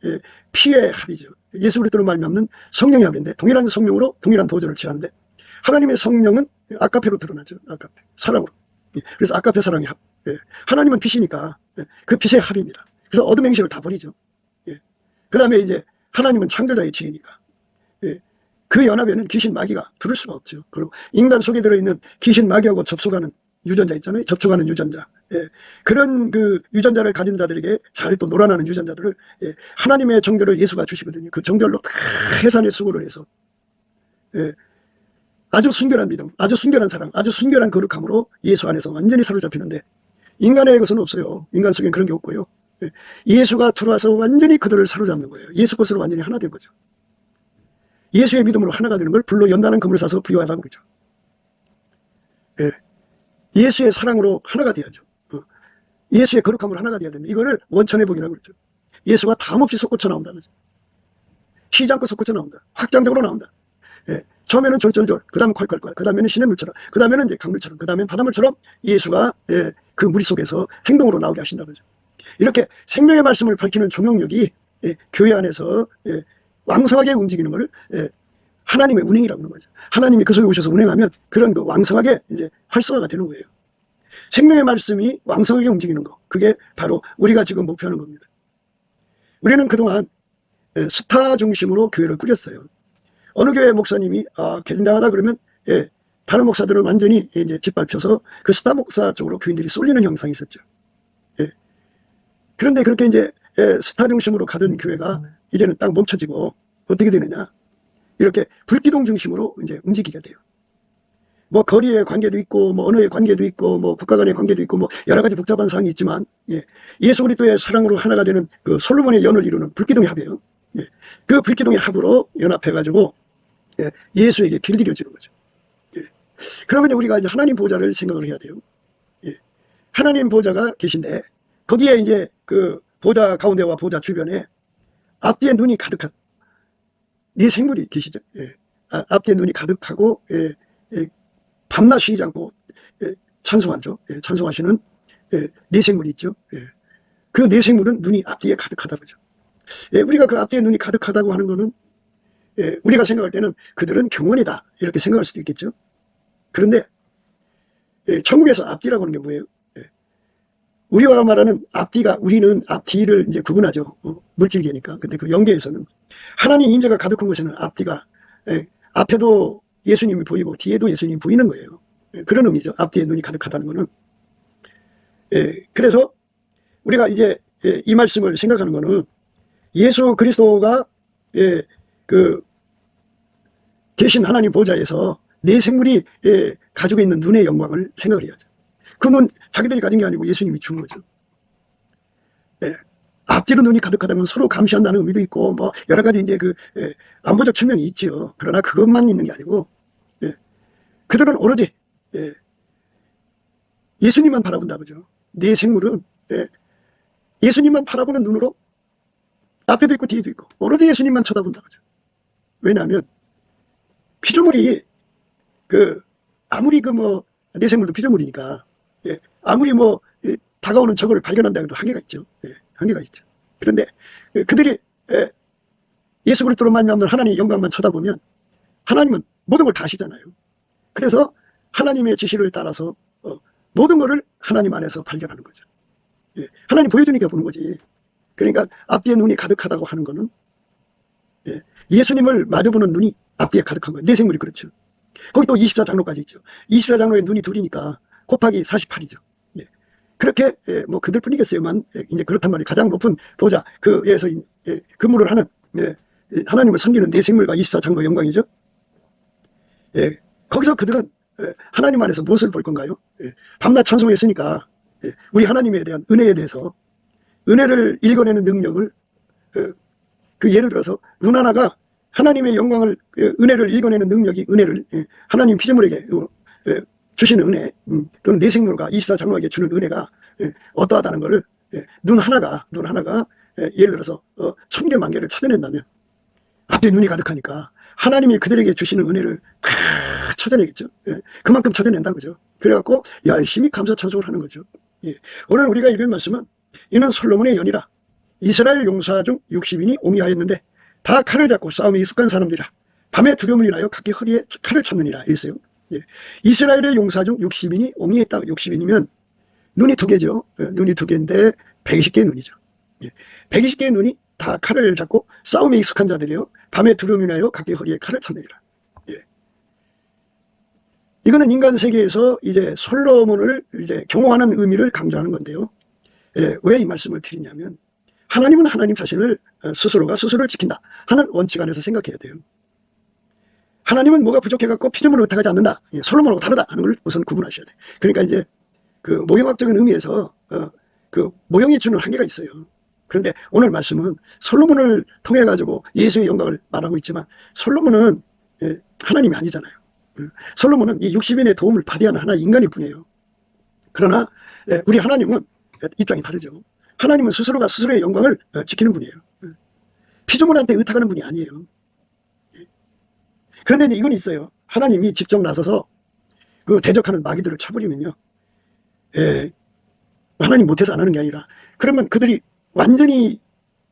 피의 합이죠. 예수 그리스도로 말미암는 성령의 합인데, 동일한 성령으로 동일한 보좌를 취하는데, 하나님의 성령은 아까페로 드러나죠. 아까페 사랑으로. 그래서 아까페 사랑의 합. 하나님은 빛이니까 그 빛의 합입니다. 그래서 어둠 행실을 다 버리죠. 그 다음에 이제 하나님은 창조자의 지혜니까 그 연합에는 귀신 마귀가 들을 수가 없죠. 그리고 인간 속에 들어있는 귀신 마귀하고 접속하는 유전자 있잖아요. 접촉하는 유전자. 그런 그 유전자를 가진 자들에게 잘 또 놀아나는 유전자들을 하나님의 정결을 예수가 주시거든요. 그 정결로 다 해산의 수고를 해서 아주 순결한 믿음, 아주 순결한 사랑, 아주 순결한 거룩함으로 예수 안에서 완전히 사로잡히는데, 인간의 것은 없어요. 인간 속엔 그런 게 없고요. 예수가 들어와서 완전히 그들을 사로잡는 거예요. 예수 것으로 완전히 하나 된 거죠. 예수의 믿음으로 하나가 되는 걸 불로 연단한 금을 사서 부여하라고 그러죠. 예. 예수의 사랑으로 하나가 돼야죠. 예수의 거룩함으로 하나가 돼야 된다. 이거를 원천회복이라고 그러죠. 예수가 담없이 솟구쳐 나온다. 그죠? 쉬지 않고 솟구쳐 나온다. 확장적으로 나온다. 예. 처음에는 졸졸졸, 그 다음은 콸콸콸, 그 다음에는 시냇물처럼, 그 다음에는 이제 강물처럼, 그 다음엔 바닷물처럼 예수가 예, 그 무리 속에서 행동으로 나오게 하신다. 그죠? 이렇게 생명의 말씀을 밝히는 조명력이 예, 교회 안에서 예, 왕성하게 움직이는 것을 예, 하나님의 운행이라고 하는 거죠. 하나님이 그 속에 오셔서 운행하면 그런 그 왕성하게 이제 활성화가 되는 거예요. 생명의 말씀이 왕성하게 움직이는 거, 그게 바로 우리가 지금 목표하는 겁니다. 우리는 그동안 스타 중심으로 교회를 꾸렸어요. 어느 교회 목사님이 개진당하다 그러면 예, 다른 목사들은 완전히 이제 짓밟혀서 그 스타 목사 쪽으로 교인들이 쏠리는 형상이 있었죠. 예. 그런데 그렇게 이제 스타 중심으로 가던 교회가 이제는 딱 멈춰지고 어떻게 되느냐? 이렇게 불기둥 중심으로 이제 움직이게 돼요. 뭐 거리의 관계도 있고 뭐 언어의 관계도 있고 뭐 국가 간의 관계도 있고 뭐 여러 가지 복잡한 사항이 있지만 예. 예수 그리스도의 사랑으로 하나가 되는 그 솔로몬의 연을 이루는 불기둥의 합이에요. 예. 그 불기둥의 합으로 연합해 가지고 예. 예수에게 길들여지는 거죠. 예. 그러면 우리가 이제 하나님 보좌를 생각을 해야 돼요. 예. 하나님 보좌가 계신데 거기에 이제 그 보좌 가운데와 보좌 주변에 앞뒤에 눈이 가득한 네 생물이 계시죠. 예. 앞뒤에 눈이 가득하고 예. 예. 밤낮 쉬지 않고 예. 찬송하죠. 예. 찬송하시는 예. 네 생물이 있죠. 예. 그 네 생물은 눈이 앞뒤에 가득하다 그죠. 예. 우리가 그 앞뒤에 눈이 가득하다고 하는 거는 예. 우리가 생각할 때는 그들은 경원이다 이렇게 생각할 수도 있겠죠. 그런데 예. 천국에서 앞뒤라고 하는 게 뭐예요? 우리가 말하는 앞뒤가 우리는 앞뒤를 이제 구분하죠. 물질계니까. 근데 그 영계에서는 하나님 임재가 가득한 곳에는 앞뒤가 예, 앞에도 예수님이 보이고 뒤에도 예수님이 보이는 거예요. 예, 그런 의미죠. 앞뒤에 눈이 가득하다는 거는. 예, 그래서 우리가 이제 예, 이 말씀을 생각하는 거는 예수 그리스도가 예, 그 계신 하나님 보좌에서 내 생물이 예, 가지고 있는 눈의 영광을 생각을 해야죠. 그 눈 자기들이 가진 게 아니고 예수님이 준 거죠. 예. 앞뒤로 눈이 가득하다면 서로 감시한다는 의미도 있고 뭐 여러 가지 이제 그 예, 안보적 측면이 있죠. 그러나 그것만 있는 게 아니고 예. 그들은 오로지 예. 예수님만 바라본다 그죠. 내 생물은 예. 예수님만 바라보는 눈으로 앞에도 있고 뒤에도 있고 오로지 예수님만 쳐다본다 그죠. 왜냐하면 피조물이 그 아무리 그 뭐 내 생물도 피조물이니까 예, 아무리 뭐 예, 다가오는 적을 발견한다 해도 한계가 있죠. 예, 한계가 있죠. 그런데 그들이 예, 예수 그리스도로 말미암는 하나님의 영광만 쳐다보면 하나님은 모든 걸 다 아시잖아요. 그래서 하나님의 지시를 따라서 모든 것을 하나님 안에서 발견하는 거죠. 예, 하나님 보여주니까 보는 거지. 그러니까 앞뒤에 눈이 가득하다고 하는 거는 예, 예수님을 마주보는 눈이 앞뒤에 가득한 거예요. 내 생물이 그렇죠. 거기 또 24장로까지 있죠. 24장로의 눈이 둘이니까 곱하기 48이죠. 예. 그렇게 예, 뭐 그들 뿐이겠어요만 예, 이제 그렇단 말이에요. 가장 높은 보좌 그에서 예, 근무를 하는 예, 하나님을 섬기는 내 생물과 24장로의 영광이죠. 예, 거기서 그들은 예, 하나님 안에서 무엇을 볼 건가요? 예, 밤낮 찬송했으니까 예, 우리 하나님에 대한 은혜에 대해서 은혜를 읽어내는 능력을 그 예를 들어서 눈 하나가 하나님의 영광을 은혜를 읽어내는 능력이 은혜를 하나님 피조물에게 주시는 은혜 또는 내 생물과 24장로에게 주는 은혜가 어떠하다는 것을 눈 하나가 예를 들어서 1000개 만개를 찾아낸다면 앞에 눈이 가득하니까 하나님이 그들에게 주시는 은혜를 다 찾아내겠죠. 그만큼 찾아낸다 그죠. 그래갖고 열심히 감사 찬송을 하는 거죠. 오늘 우리가 읽은 말씀은 이는 솔로몬의 연이라 이스라엘 용사 중 60인이 옹이하였는데 다 칼을 잡고 싸움에 익숙한 사람들이라 밤에 두려움을 인하여 각기 허리에 칼을 찾느니라 이랬어요. 이스라엘의 용사 중 60인이 옹이했다. 60인이면 눈이 두 개죠. 눈이 두 개인데 120개의 눈이죠. 120개의 눈이 다 칼을 잡고 싸움에 익숙한 자들이요. 밤에 두려움을 인하여 각기 허리에 칼을 찾느니라. 이거는 인간 세계에서 이제 솔로몬을 이제 경호하는 의미를 강조하는 건데요. 왜 이 말씀을 드리냐면 하나님은 하나님 자신을 스스로가 스스로를 지킨다 하는 원칙 안에서 생각해야 돼요. 하나님은 뭐가 부족해갖고 피조물을 의탁하지 않는다. 솔로몬하고 다르다 하는 걸 우선 구분하셔야 돼요. 그러니까 이제 그 모형학적인 의미에서 그 모형이 주는 한계가 있어요. 그런데 오늘 말씀은 솔로몬을 통해 가지고 예수의 영광을 말하고 있지만 솔로몬은 하나님이 아니잖아요. 솔로몬은 이 60인의 도움을 받아야 하는 하나의 인간일 뿐이에요. 그러나 우리 하나님은 입장이 다르죠. 하나님은 스스로가 스스로의 영광을 지키는 분이에요. 피조물한테 의탁하는 분이 아니에요. 그런데 이제 이건 있어요. 하나님이 직접 나서서 그 대적하는 마귀들을 쳐버리면요. 하나님 못해서 안 하는 게 아니라 그러면 그들이 완전히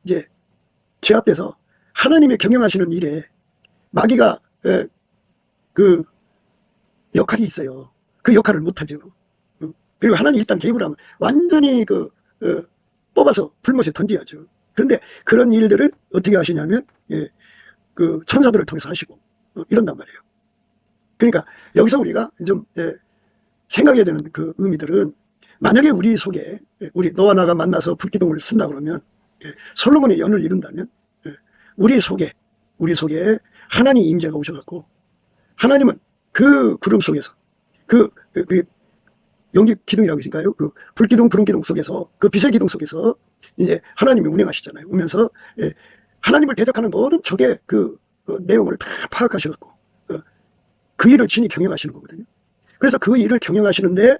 이제 제압돼서 하나님의 경영하시는 일에 마귀가 그 역할이 있어요. 그 역할을 못하죠. 그리고 하나님 일단 개입을 하면 완전히 뽑아서 불못에 던져야죠. 그런데 그런 일들을 어떻게 하시냐면 그 천사들을 통해서 하시고 이런단 말이에요. 그러니까 여기서 우리가 좀 생각해야 되는 그 의미들은 만약에 우리 속에 우리 너와 나가 만나서 불기둥을 쓴다 그러면 솔로몬의 연을 이룬다면 우리 속에 하나님 임재가 오셔갖고 하나님은 그 구름 속에서 그 연기 기둥이라고 있으니까요. 그 불기둥 구름기둥 속에서 그 빛의 기둥 속에서 이제 하나님이 운행하시잖아요. 오면서 하나님을 대적하는 모든 적의 그 내용을 다 파악하셔갖고 그 일을 친히 경영하시는 거거든요. 그래서 그 일을 경영하시는데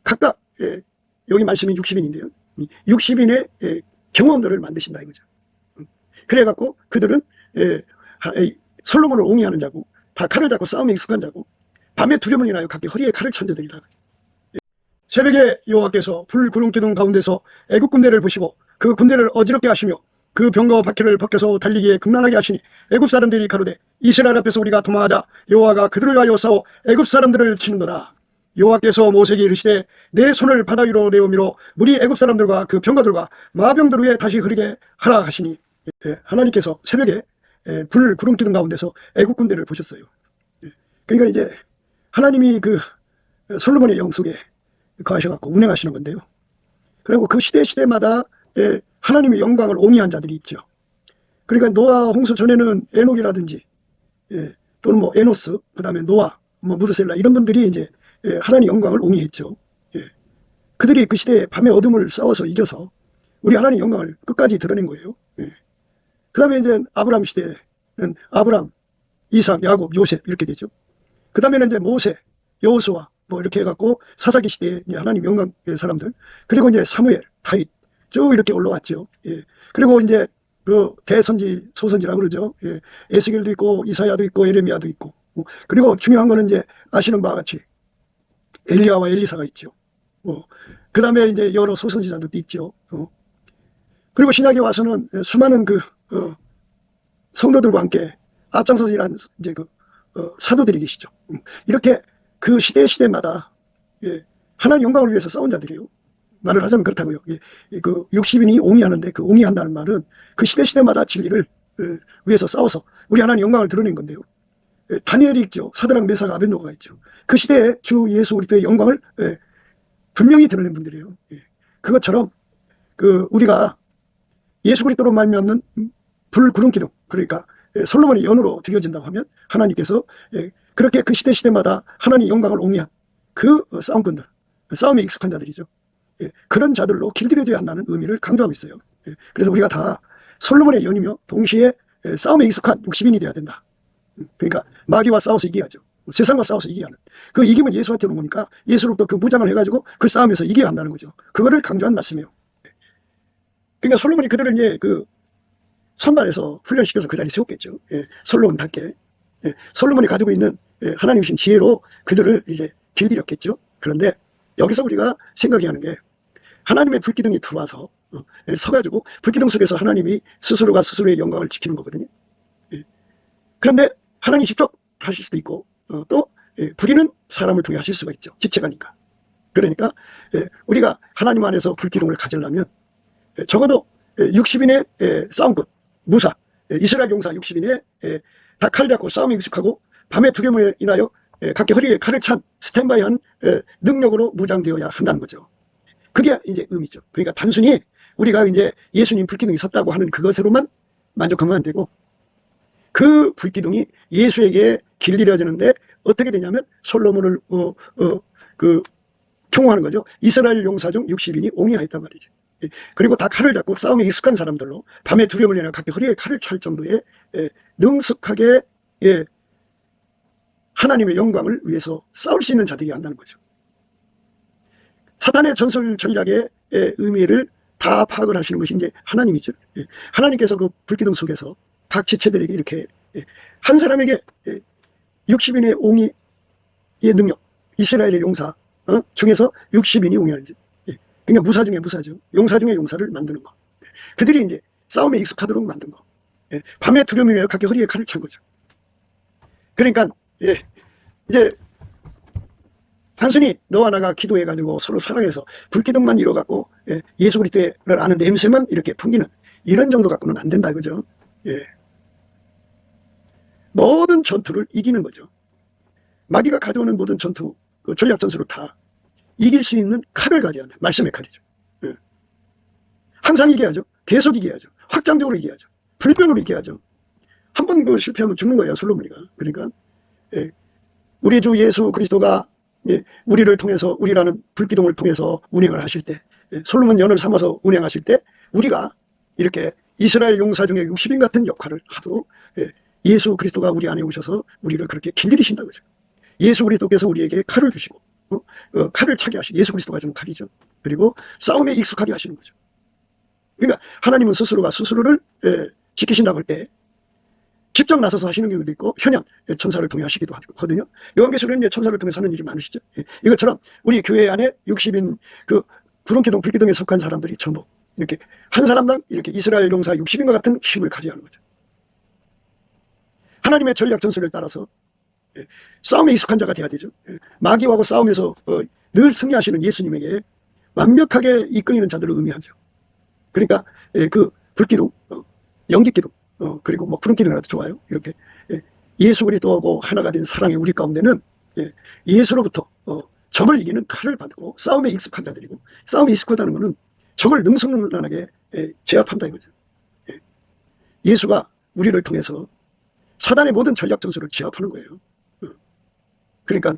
각각 여기 말씀이 60인인데요. 60인의 경험들을 만드신다 이거죠. 그래갖고 그들은 솔로몬을 옹이하는 자고 다 칼을 잡고 싸움에 익숙한 자고 밤에 두려움을 인하여 각기 허리에 칼을 찬 자들이다. 새벽에 여호와께서 불 구름 기둥 가운데서 애국 군대를 보시고 그 군대를 어지럽게 하시며 그 병거와 바퀴를 벗겨서 달리기에 극난하게 하시니 애굽 사람들이 가로되 이스라엘 앞에서 우리가 도망하자 여호와가 그들을 위하여 싸워 애굽 사람들을 치는도다. 여호와께서 모세에게 이르시되 내 손을 바다 위로 내어밀어 물이 애굽 사람들과 그 병거들과 마병들 위에 다시 흐르게 하라 하시니 하나님께서 새벽에 불 구름 기둥 가운데서 애국 군대를 보셨어요. 그러니까 이제 하나님이 그 솔로몬의 영 속에 거하셔갖고 운행하시는 건데요. 그리고 그 시대마다 하나님의 영광을 옹이한 자들이 있죠. 그러니까 노아 홍수 전에는 에녹이라든지 또는 뭐 에노스, 그 다음에 노아, 뭐 무드셀라 이런 분들이 이제 하나님의 영광을 옹이했죠. 그들이 그 시대에 밤의 어둠을 싸워서 이겨서 우리 하나님의 영광을 끝까지 드러낸 거예요. 그 다음에 이제 아브라함 시대에는 아브라함, 이삭, 야곱, 요셉 이렇게 되죠. 그 다음에는 이제 모세, 여호수아 뭐 이렇게 해갖고 사사기 시대에 이제 하나님 영광의 사람들, 그리고 이제 사무엘, 다윗 쭉 이렇게 올라왔죠. 그리고 이제 그 대선지, 소선지라고 그러죠. 에스겔도 있고 이사야도 있고 예레미야도 있고, 그리고 중요한 거는 이제 아시는 바와 같이 엘리야와 엘리사가 있죠. 그 다음에 이제 여러 소선지자들도 있죠. 그리고 신약에 와서는 수많은 그 성도들과 함께 앞장서서 일한 이제 사도들이 계시죠. 이렇게 그 시대마다 하나님 영광을 위해서 싸운 자들이에요. 말을 하자면 그렇다고요. 그 60인이 옹이하는데 그 옹이한다는 말은 그 시대마다 진리를 위해서 싸워서 우리 하나님 영광을 드러낸 건데요. 다니엘이 있죠. 사드락 메삭 아벤노고가 있죠. 그 시대에 주 예수 그리스도의 영광을 분명히 드러낸 분들이에요. 그것처럼 그 우리가 예수 그리스도로 말미암는 불 구름 기둥, 그러니까 솔로몬의 연으로 드려진다고 하면 하나님께서 그렇게 그 시대마다 하나님 영광을 옹이한 그 싸움꾼들, 싸움에 익숙한 자들이죠. 그런 자들로 길들여져야 한다는 의미를 강조하고 있어요. 그래서 우리가 다 솔로몬의 연이며 동시에 싸움에 익숙한 60인이 돼야 된다. 그러니까 마귀와 싸워서 이겨야죠. 세상과 싸워서 이겨야 하는. 그 이기면 예수한테 오니까 예수로부터 그 무장을 해가지고 그 싸움에서 이겨야 한다는 거죠. 그거를 강조한 말씀이에요. 그러니까 솔로몬이 그들을 이제 그 선발해서 훈련시켜서 그 자리에 세웠겠죠. 솔로몬답게. 솔로몬이 가지고 있는 하나님 신 지혜로 그들을 이제 길들였겠죠. 그런데 여기서 우리가 생각해야 하는 게 하나님의 불기둥이 들어와서 서가지고 불기둥 속에서 하나님이 스스로가 스스로의 영광을 지키는 거거든요. 그런데 하나님이 직접 하실 수도 있고 또 불의는 사람을 통해 하실 수가 있죠. 직책하니까. 그러니까 우리가 하나님 안에서 불기둥을 가지려면 적어도 60인의 싸움꾼, 무사, 이스라엘 용사 60인의 다 칼 잡고 싸움에 익숙하고 밤에 두려움을 인하여 각기 허리에 칼을 찬 스탠바이한 능력으로 무장되어야 한다는 거죠. 그게 이제 의미죠. 그러니까 단순히 우리가 이제 예수님 불기둥이 섰다고 하는 그것으로만 만족하면 안 되고 그 불기둥이 예수에게 길들여지는데 어떻게 되냐면 솔로몬을 경호하는 거죠. 이스라엘 용사 중 60인이 옹이하였단 말이죠. 그리고 다 칼을 잡고 싸움에 익숙한 사람들로 밤에 두려움을 인해 각기 허리에 칼을 찰 정도의 능숙하게 하나님의 영광을 위해서 싸울 수 있는 자들이 한다는 거죠. 사단의 전술 전략의 의미를 다 파악을 하시는 것이 이제 하나님이죠. 하나님께서 그 불기둥 속에서 각 지체들에게 이렇게 한 사람에게 60인의 옹의의 능력, 이스라엘의 용사 중에서 60인이 옹의하는지, 그러니까 무사 중에 무사죠. 용사 중에 용사를 만드는 거. 그들이 이제 싸움에 익숙하도록 만든 거. 밤에 두려움이 인하여 각기 허리에 칼을 찬 거죠. 그러니까 이제 단순히 너와 나가 기도해가지고 서로 사랑해서 불기둥만 이뤄갖고 예수 그리스도를 아는 냄새만 이렇게 풍기는 이런 정도 갖고는 안 된다 그죠. 모든 전투를 이기는 거죠. 마귀가 가져오는 모든 전투, 그 전략 전술을 다 이길 수 있는 칼을 가져야 한다. 말씀의 칼이죠. 항상 이겨야죠. 계속 이겨야죠. 확장적으로 이겨야죠. 불변으로 이겨야죠. 한 번 그 실패하면 죽는 거예요, 솔로몬이가. 그러니까 우리 주 예수 그리스도가 우리를 통해서, 우리라는 불기둥을 통해서 운행을 하실 때, 솔로몬 연을 삼아서 운행하실 때 우리가 이렇게 이스라엘 용사 중에 60인 같은 역할을 하도록 예수 그리스도가 우리 안에 오셔서 우리를 그렇게 길들이신다 그죠. 예수 그리스도께서 우리에게 칼을 주시고 칼을 차게 하시고, 예수 그리스도가 준 칼이죠. 그리고 싸움에 익숙하게 하시는 거죠. 그러니까 하나님은 스스로가 스스로를 지키신다고 할 때 직접 나서서 하시는 경우도 있고 현현 천사를 통해 하시기도 하거든요. 요한계시록에는 이제 천사를 통해서 하는 일이 많으시죠. 이것처럼 우리 교회 안에 60인 그 구름기둥 불기둥에 속한 사람들이 전부 이렇게 한 사람당 이렇게 이스라엘 용사 60인과 같은 힘을 가져야 하는 거죠. 하나님의 전략 전술을 따라서 싸움에 익숙한 자가 돼야 되죠. 마귀하고 싸움에서 늘 승리하시는 예수님에게 완벽하게 이끌리는 자들을 의미하죠. 그러니까 그 불기둥, 연기기둥, 그리고 뭐 구름기둥이라도 좋아요. 이렇게 예수 그리스도하고 하나가 된 사랑의 우리 가운데는 예수로부터 적을 이기는 칼을 받고 싸움에 익숙한 자들이고, 싸움에 익숙하다는 것은 적을 능숙능란하게 제압한다 이거죠. 예수가 우리를 통해서 사단의 모든 전략 전술을 제압하는 거예요. 그러니까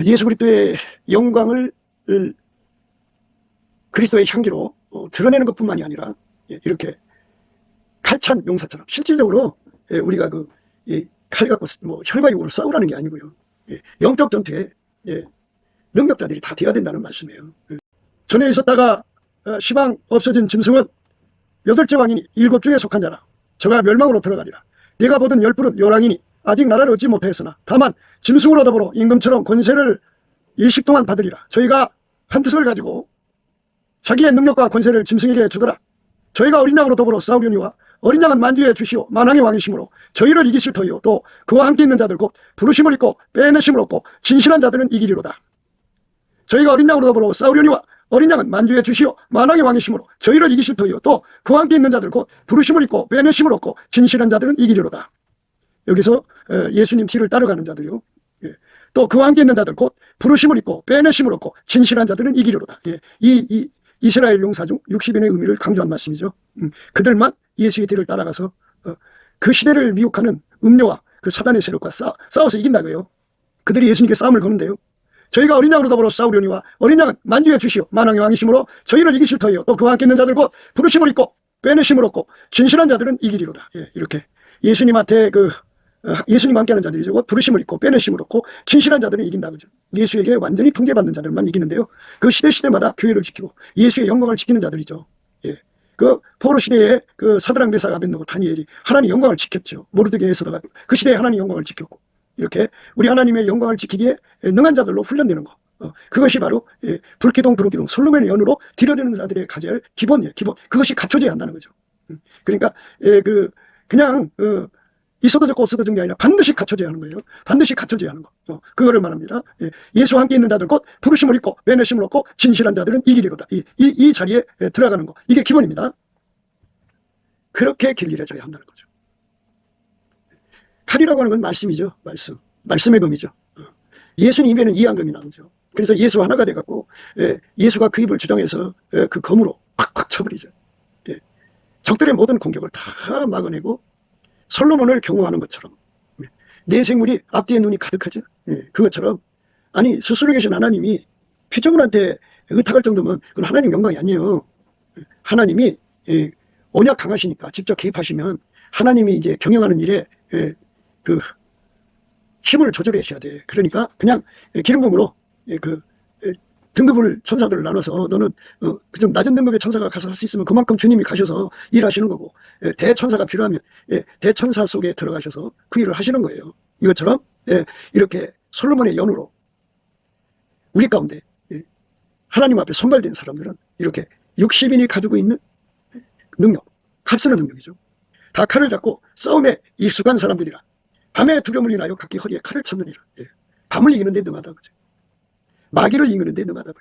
예수 그리스도의 영광을 그리스도의 향기로 드러내는 것뿐만이 아니라 이렇게 칼찬 용사처럼 실질적으로 우리가 그 칼 갖고 뭐 혈과 육으로 싸우라는 게 아니고요. 영적 전투에 능력자들이 다 돼야 된다는 말씀이에요. 전에 있었다가 시방 없어진 짐승은 8째 왕이니 7중에 속한 자라. 저가 멸망으로 들어가리라. 네가 보던 10뿔은 요랑이니 아직 나라를 얻지 못하였으나 다만 짐승으로 더불어 임금처럼 권세를 일식 동안 받으리라. 저희가 한 뜻을 가지고 자기의 능력과 권세를 짐승에게 주더라. 저희가 어린 양으로 더불어 싸우려니와 어린 양은 만주에 주시오 만왕의 왕이시므로 저희를 이기실 터이요 또 그와 함께 있는 자들 곧 부르심을 입고 빼내심을 얻고 진실한 자들은 이기리로다. 저희가 어린 양으로 더불어 싸우려니와 어린 양은 만주에 주시오 만왕의 왕이시므로 저희를 이기실 터이요 또 그와 함께 있는 자들 곧 부르심을 입고 빼내심을 얻고 진실한 자들은 이기리로다. 여기서 예수님 뒤를 따라가는 자들요, 또 그와 함께 있는 자들 곧 부르심을 입고 빼내심을 얻고 진실한 자들은 이기리로다. 이 이스라엘 용사 중 60인의 의미를 강조한 말씀이죠. 그들만 예수의 뒤를 따라가서 그 시대를 미혹하는 음료와 그 사단의 세력과 싸워서 이긴다고요. 그들이 예수님께 싸움을 거는데요. 저희가 어린 양으로 더불어 싸우려니와 어린 양은 만주에 주시오 만왕의 왕이시므로 저희를 이기실 터이요 또 그와 함께 있는 자들 곧 부르심을 입고 빼내심을 얻고 진실한 자들은 이기리로다. 이렇게 예수님한테 예수님과 함께하는 자들이죠. 부르심을 입고 빼내심을 얻고 진실한 자들은 이긴다 그죠. 예수에게 완전히 통제받는 자들만 이기는데요. 그 시대마다 교회를 지키고 예수의 영광을 지키는 자들이죠. 그 포로 시대에 그 사드락 메삭 아벤노고 다니엘이 하나님의 영광을 지켰죠. 모르드게 에스더가 그 시대에 하나님의 영광을 지켰고, 이렇게 우리 하나님의 영광을 지키기에 능한 자들로 훈련되는 거. 그것이 바로 불기둥 구름기둥 솔로몬의 연으로 드려지는 자들의 가져야 할 기본이에요. 기본. 그것이 갖춰져야 한다는 거죠. 그러니까 그냥 있어도 좋고 없어도 좋은 게 아니라 반드시 갖춰져야 하는 거예요. 반드시 갖춰져야 하는 거. 그거를 말합니다. 예수와 함께 있는 자들 곧 부르심을 입고 빼내심을 얻고 진실한 자들은 이기리로다. 이 자리에 들어가는 거. 이게 기본입니다. 그렇게 길들여져야 한다는 거죠. 칼이라고 하는 건 말씀이죠. 말씀의 검이죠. 예수님 입에는 이한검이 나오죠. 그래서 예수 하나가 돼갖고 예수가 그 입을 주장해서 그 검으로 팍팍 쳐버리죠. 적들의 모든 공격을 다 막아내고 솔로몬을 경호하는 것처럼 내 생물이 앞뒤에 눈이 가득하죠. 그것처럼 아니 스스로 계신 하나님이 피조물한테 의탁할 정도면 그건 하나님 영광이 아니에요. 하나님이 언약 강하시니까 직접 개입하시면 하나님이 이제 경영하는 일에 그 힘을 조절하셔야 돼. 그러니까 그냥 기름 부음으로 그 등급을 천사들을 나눠서 너는 좀 낮은 등급의 천사가 가서 할 수 있으면 그만큼 주님이 가셔서 일하시는 거고, 대천사가 필요하면 대천사 속에 들어가셔서 그 일을 하시는 거예요. 이것처럼 이렇게 솔로몬의 연으로 우리 가운데 하나님 앞에 선발된 사람들은 이렇게 60인이 가지고 있는 능력, 칼쓰는 능력이죠. 다 칼을 잡고 싸움에 익숙한 사람들이라. 밤에 두려움을 인하여 각기 허리에 칼을 쳤느니라. 밤을 이기는 데 능하다. 그죠? 마귀를 이기는 데 능하다.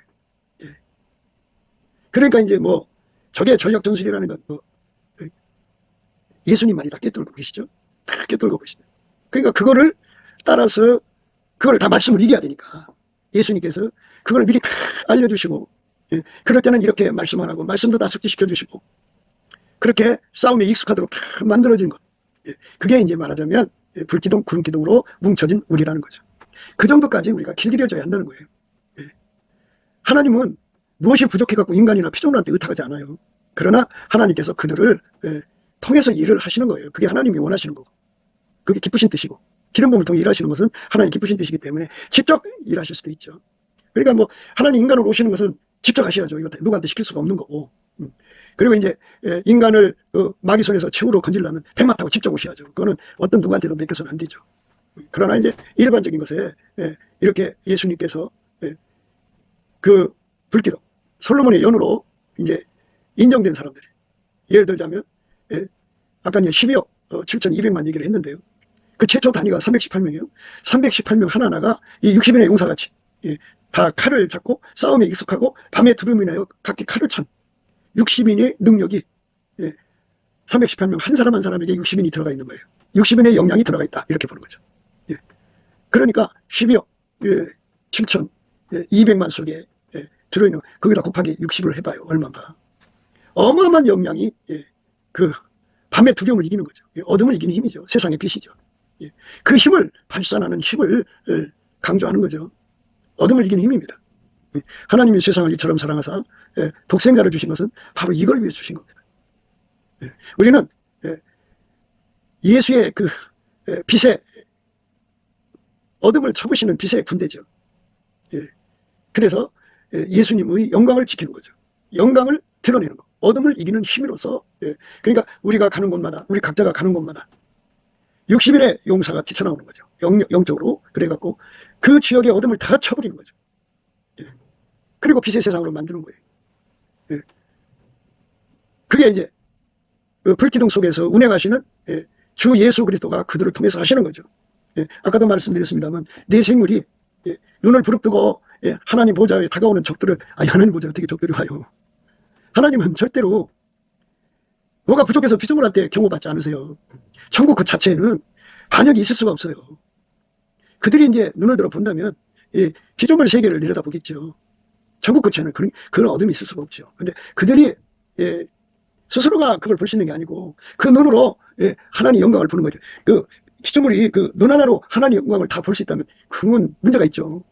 그러니까 이제 뭐 저게 전력 전술이라는 건 뭐 예수님만이 다 꿰뚫고 계시죠. 다 꿰뚫고 계시죠. 그러니까 그거를 따라서 그걸 다 말씀을 이겨야 되니까 예수님께서 그걸 미리 다 알려주시고, 그럴 때는 이렇게 말씀 안 하고 말씀도 다 숙지시켜 주시고, 그렇게 싸움에 익숙하도록 다 만들어진 것. 그게 이제 말하자면 불기둥 구름기둥으로 뭉쳐진 우리라는 거죠. 그 정도까지 우리가 길들여져야 한다는 거예요. 하나님은 무엇이 부족해갖고 인간이나 피조물한테 의탁하지 않아요. 그러나 하나님께서 그들을 통해서 일을 하시는 거예요. 그게 하나님이 원하시는 거고, 그게 기쁘신 뜻이고, 기름 부음을 통해 일하시는 것은 하나님 기쁘신 뜻이기 때문에 직접 일하실 수도 있죠. 그러니까 뭐 하나님 인간으로 오시는 것은 직접 하셔야죠. 이거 누구한테 시킬 수가 없는 거고. 그리고 이제 인간을 마귀 손에서 최후로 건지려면 백마 타고 직접 오셔야죠. 그거는 어떤 누구한테도 맡겨서는 안 되죠. 그러나 이제 일반적인 것에 이렇게 예수님께서 그 불기둥 솔로몬의 연으로 이제 인정된 사람들이, 예를 들자면 아까 이제 12억 7,200만 얘기를 했는데요. 그 최초 단위가 318명이에요. 318명 하나하나가 이 60인의 용사같이 다 칼을 잡고 싸움에 익숙하고 밤에 두려움이 나요 각기 칼을 찬 60인의 능력이 318명 한 사람 한 사람에게 60인이 들어가 있는 거예요. 60인의 역량이 들어가 있다, 이렇게 보는 거죠. 그러니까 12억 7,200만 속에 들어있는, 거기다 곱하기 60을 해봐요. 얼마인가. 어마어마한 역량이 그 밤의 두려움을 이기는 거죠. 어둠을 이기는 힘이죠. 세상의 빛이죠. 그 힘을 발산하는 힘을 강조하는 거죠. 어둠을 이기는 힘입니다. 하나님이 세상을 이처럼 사랑하사 독생자를 주신 것은 바로 이걸 위해 주신 겁니다. 우리는 예수의 그 빛의 어둠을 쳐부시는 빛의 군대죠. 그래서 예수님의 영광을 지키는 거죠. 영광을 드러내는 거. 어둠을 이기는 힘으로써, 그러니까 우리가 가는 곳마다, 우리 각자가 가는 곳마다 60일의 용사가 뛰쳐나오는 거죠. 영적으로. 그래갖고 그 지역의 어둠을 다 쳐버리는 거죠. 그리고 빛의 세상으로 만드는 거예요. 그게 이제 불기둥 속에서 운행하시는 주 예수 그리스도가 그들을 통해서 하시는 거죠. 아까도 말씀드렸습니다만 내 생물이 눈을 부릅뜨고 하나님 보좌에 다가오는 적들을, 하나님 보좌에 어떻게 적들이 와요. 하나님은 절대로 뭐가 부족해서 피조물한테 경고받지 않으세요. 천국 그 자체에는 반역이 있을 수가 없어요. 그들이 이제 눈을 들어 본다면 피조물 세계를 내려다보겠죠. 천국 그 자체는 그런 어둠이 있을 수가 없죠. 근데 그들이 스스로가 그걸 볼 수 있는 게 아니고 그 눈으로 하나님 영광을 보는 거죠. 그 피조물이 그 눈 하나로 하나님 영광을 다 볼 수 있다면 그건 문제가 있죠.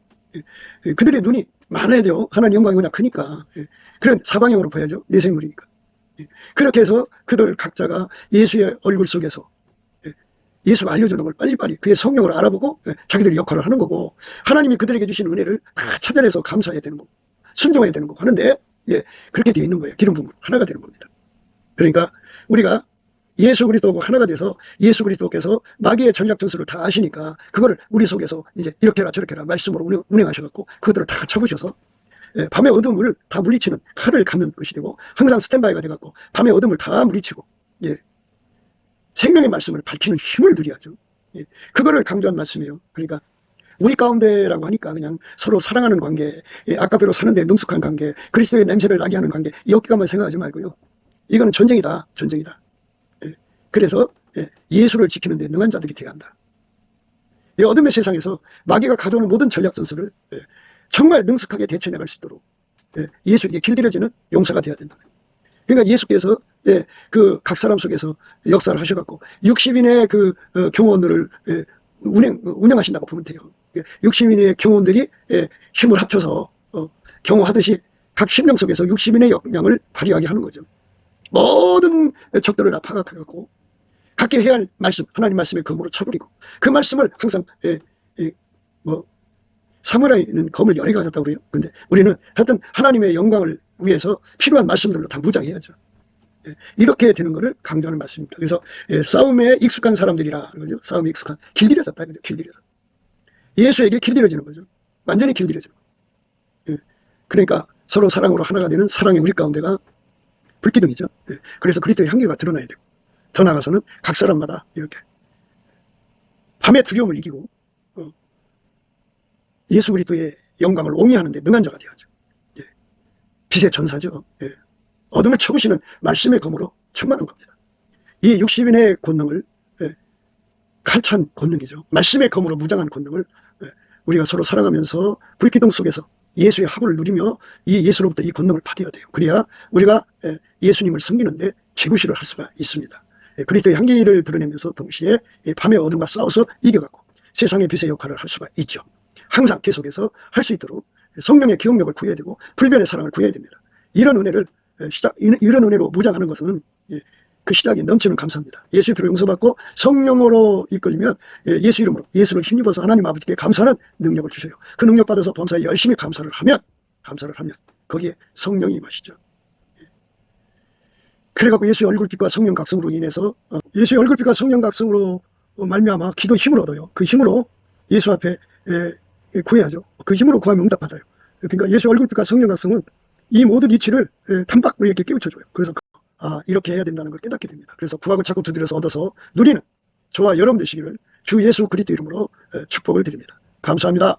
그들의 눈이 많아야죠. 하나님 영광이 워낙 크니까. 그런 사방향으로 봐야죠. 내 생물이니까. 그렇게 해서 그들 각자가 예수의 얼굴 속에서 예수가 알려주는 걸 빨리빨리 그의 성령을 알아보고 자기들이 역할을 하는 거고, 하나님이 그들에게 주신 은혜를 다 찾아내서 감사해야 되는 거고 순종해야 되는 거고 하는데, 그렇게 되어 있는 거예요. 기름 부음으로 하나가 되는 겁니다. 그러니까 우리가 예수 그리스도하고 하나가 돼서 예수 그리스도께서 마귀의 전략 전술을 다 아시니까 그거를 우리 속에서 이제 이렇게 해라 저렇게 해라 말씀으로 운행하셔갖고 그들을 다 쳐부셔서 밤의 어둠을 다 물리치는 칼을 갖는 것이 되고, 항상 스탠바이가 돼갖고 밤의 어둠을 다 물리치고 생명의 말씀을 밝히는 힘을 누려야죠. 그거를 강조한 말씀이에요. 그러니까 우리 가운데라고 하니까 그냥 서로 사랑하는 관계, 아까배로 사는데 능숙한 관계, 그리스도의 냄새를 나게 하는 관계, 이렇게만 생각하지 말고요. 이거는 전쟁이다. 전쟁이다. 그래서 예수를 지키는 데 능한 자들이 되어야 한다. 이 어둠의 세상에서 마귀가 가져오는 모든 전략 전술을 정말 능숙하게 대처해나갈 수 있도록 예수에게 길들여지는 용사가 되어야 된다. 그러니까 예수께서 그 각 사람 속에서 역사를 하셔갖고 60인의 그 경호원들을 운영하신다고 보면 돼요. 60인의 경호원들이 힘을 합쳐서 경호하듯이 각 심령 속에서 육신의 역량을 발휘하게 하는 거죠. 모든 적들을 다 파악해갖고 갖게 해야 할 말씀, 하나님 말씀의 검으로 쳐버리고 그 말씀을 항상 사무라이는 검을 여러 개 가졌다고 그래요. 근데 우리는 하여튼 하나님의 영광을 위해서 필요한 말씀들로 다 무장해야죠. 이렇게 되는 것을 강조하는 말씀입니다. 그래서 싸움에 익숙한 사람들이라 하는 거죠. 싸움에 익숙한, 길들여졌다 이거죠. 길들여졌다. 예수에게 길들여지는 거죠. 완전히 길들여지는 거죠. 그러니까 서로 사랑으로 하나가 되는 사랑의 우리 가운데가 불기둥이죠. 그래서 그리스도의 향기가 드러나야 되고, 더 나아가서는 각 사람마다 이렇게 밤의 두려움을 이기고 예수 그리스도의 영광을 옹이하는 데 능한 자가 되어야죠. 빛의 전사죠. 어둠을 쳐부시는 말씀의 검으로 충만한 겁니다. 이 육신의 권능을 칼찬 권능이죠. 말씀의 검으로 무장한 권능을 우리가 서로 사랑하면서 불기둥 속에서 예수의 합을 누리며 이 예수로부터 이 권능을 받아야 돼요. 그래야 우리가 예수님을 섬기는데 제구실을 할 수가 있습니다. 그리스도의 향기를 드러내면서 동시에 밤의 어둠과 싸워서 이겨갖고 세상의 빛의 역할을 할 수가 있죠. 항상 계속해서 할 수 있도록 성령의 기억력을 구해야 되고 불변의 사랑을 구해야 됩니다. 이런 은혜를 이런 은혜로 무장하는 것은 그 시작이 넘치는 감사입니다. 예수의 피로 용서받고 성령으로 이끌리면 예수 이름으로 예수를 힘입어서 하나님 아버지께 감사하는 능력을 주셔요. 그 능력 받아서 범사에 열심히 감사를 하면 거기에 성령이 임하시죠. 그래갖고 예수의 얼굴빛과 성령 각성으로 인해서 예수의 얼굴빛과 성령 각성으로 말미암아 기도 힘을 얻어요. 그 힘으로 예수 앞에 구해야죠. 그 힘으로 구하면 응답받아요. 그러니까 예수의 얼굴빛과 성령 각성은 이 모든 이치를 단박 우리에게 깨우쳐줘요. 그래서 이렇게 해야 된다는 걸 깨닫게 됩니다. 그래서 구하고 찾고 두드려서 얻어서 누리는 저와 여러분 되시기를 주 예수 그리스도 이름으로 축복을 드립니다. 감사합니다.